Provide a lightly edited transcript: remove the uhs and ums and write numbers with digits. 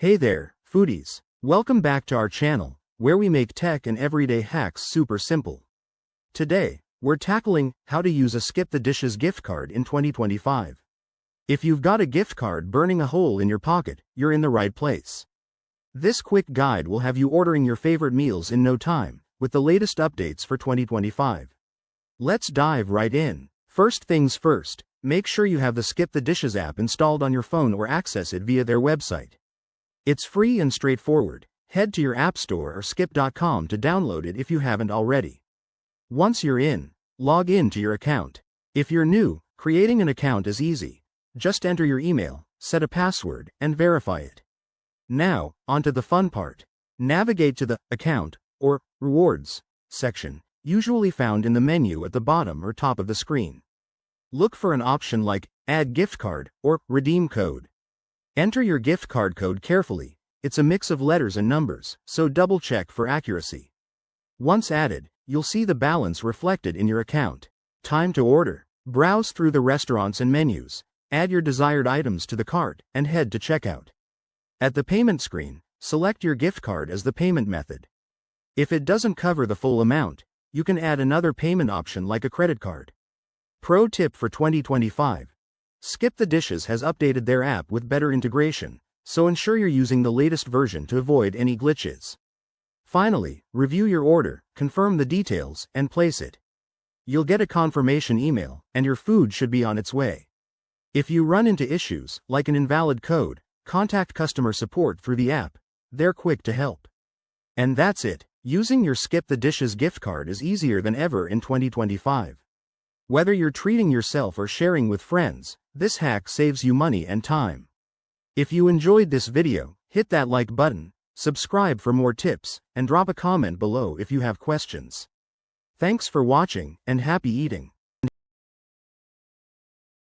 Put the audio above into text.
Hey there, foodies. Welcome back to our channel, where we make tech and everyday hacks super simple. Today, we're tackling how to use a Skip the Dishes gift card in 2025. If you've got a gift card burning a hole in your pocket, you're in the right place. This quick guide will have you ordering your favorite meals in no time, with the latest updates for 2025. Let's dive right in. First things first, make sure you have the Skip the Dishes app installed on your phone or access it via their website. It's free and straightforward. Head to your app store or skip.com to download it if you haven't already. Once you're in, log in to your account. If you're new, creating an account is easy. Just enter your email, set a password, and verify it. Now, onto the fun part. Navigate to the Account, or Rewards, section, usually found in the menu at the bottom or top of the screen. Look for an option like Add Gift Card or Redeem Code. Enter your gift card code carefully. It's a mix of letters and numbers, so double-check for accuracy. Once added, you'll see the balance reflected in your account. Time to order. Browse through the restaurants and menus, add your desired items to the cart, and head to checkout. At the payment screen, select your gift card as the payment method. If it doesn't cover the full amount, you can add another payment option like a credit card. Pro tip for 2025. Skip the Dishes has updated their app with better integration, so ensure you're using the latest version to avoid any glitches. Finally, review your order, confirm the details, and place it. You'll get a confirmation email, and your food should be on its way. If you run into issues, like an invalid code, contact customer support through the app. They're quick to help. And that's it. Using your Skip the Dishes gift card is easier than ever in 2025. Whether you're treating yourself or sharing with friends, this hack saves you money and time. If you enjoyed this video, hit that like button, subscribe for more tips, and drop a comment below if you have questions. Thanks for watching, and happy eating.